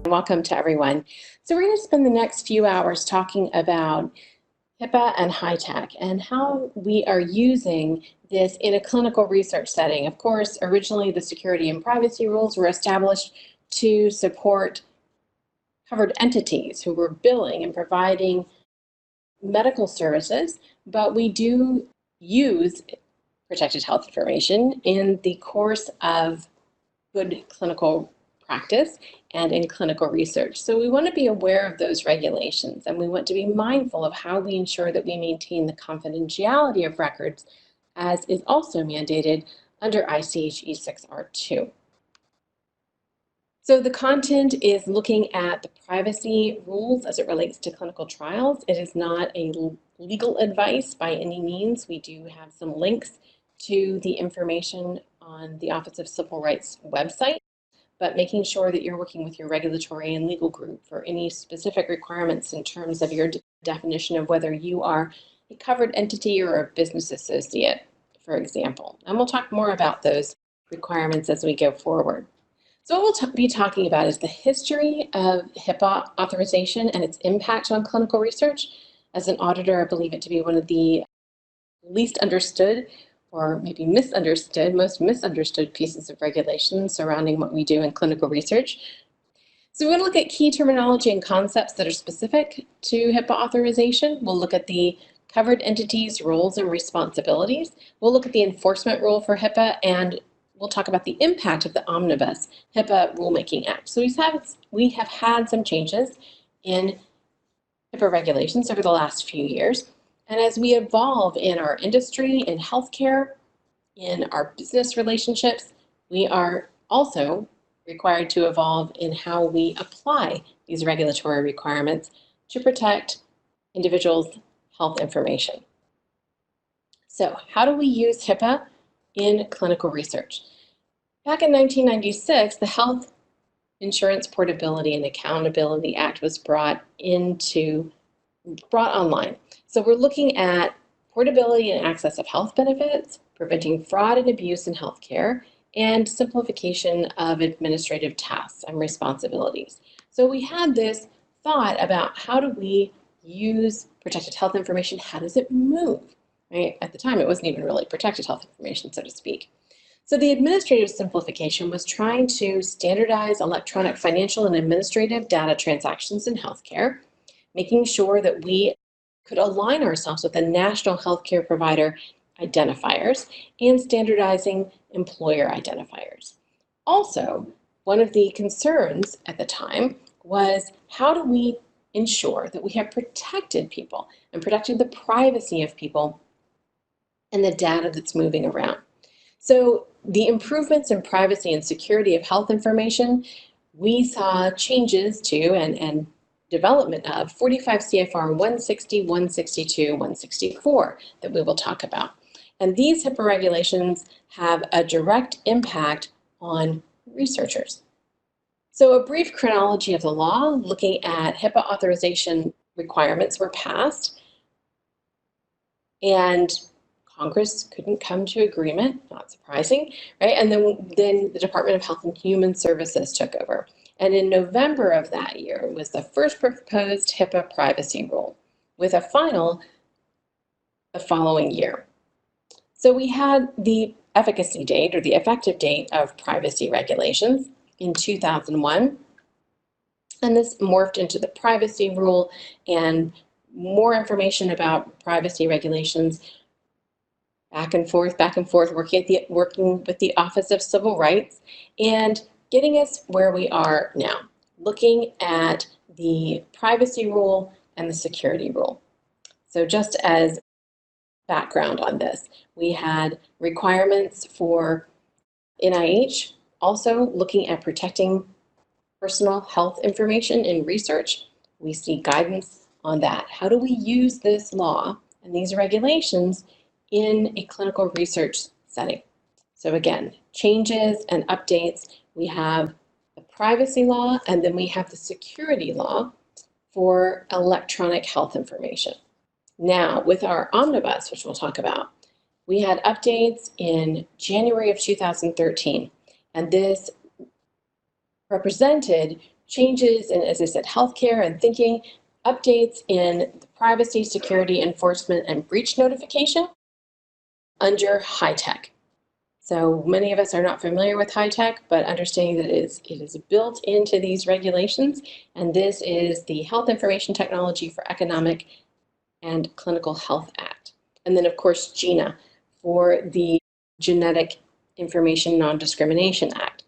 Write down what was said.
Welcome to everyone. So we're going to spend the next few hours talking about HIPAA and high tech and how we are using this in a clinical research setting. Of course, originally the security and privacy rules were established to support covered entities who were billing and providing medical services, but we do use protected health information in the course of good clinical practice and in clinical research. So we want to be aware of those regulations, and we want to be mindful of how we ensure that we maintain the confidentiality of records, as is also mandated under ICH E6R2. So the content is looking at the privacy rules as it relates to clinical trials. It is not a legal advice by any means. We do have some links to the information on the Office of Civil Rights website, but making sure that you're working with your regulatory and legal group for any specific requirements in terms of your definition of whether you are a covered entity or a business associate, for example. And we'll talk more about those requirements as we go forward. So what we'll be talking about is the history of HIPAA authorization and its impact on clinical research. As an auditor, I believe it to be one of the least understood or maybe misunderstood, most misunderstood pieces of regulation surrounding what we do in clinical research. So we're going to look at key terminology and concepts that are specific to HIPAA authorization. We'll look at the covered entities' roles and responsibilities. We'll look at the enforcement rule for HIPAA, and we'll talk about the impact of the Omnibus HIPAA Rulemaking Act. So we have had some changes in HIPAA regulations over the last few years. And as we evolve in our industry, in healthcare, in our business relationships, we are also required to evolve in how we apply these regulatory requirements to protect individuals' health information. So how do we use HIPAA in clinical research? Back in 1996, the Health Insurance Portability and Accountability Act was brought online. So we're looking at portability and access of health benefits, preventing fraud and abuse in healthcare, and simplification of administrative tasks and responsibilities. So we had this thought about how do we use protected health information? How does it move? Right? At the time, it wasn't even really protected health information, so to speak. So the administrative simplification was trying to standardize electronic financial and administrative data transactions in healthcare, making sure that we could align ourselves with the national healthcare provider identifiers and standardizing employer identifiers. Also, one of the concerns at the time was how do we ensure that we have protected people and protected the privacy of people and the data that's moving around. So the improvements in privacy and security of health information, we saw changes to and development of 45 CFR 160, 162, 164 that we will talk about. And these HIPAA regulations have a direct impact on researchers. So a brief chronology of the law, looking at HIPAA authorization requirements were passed, and Congress couldn't come to agreement, not surprising, right? And then the Department of Health and Human Services took over. And in November of that year was the first proposed HIPAA privacy rule, with a final the following year. So we had the efficacy date or the effective date of privacy regulations in 2001. And this morphed into the privacy rule and more information about privacy regulations back and forth, working with the Office of Civil Rights and getting us where we are now, looking at the privacy rule and the security rule. So just as background on this, we had requirements for NIH, also looking at protecting personal health information in research. We see guidance on that. How do we use this law and these regulations in a clinical research setting? So again, changes and updates. We have the privacy law, and then we have the security law for electronic health information. Now, with our Omnibus, which we'll talk about, we had updates in January of 2013, and this represented changes in, as I said, healthcare and thinking, updates in the privacy, security, enforcement, and breach notification under high tech. So many of us are not familiar with high tech, but understanding that it is built into these regulations, and this is the Health Information Technology for Economic and Clinical Health Act. And then, of course, GINA for the Genetic Information Non-Discrimination Act.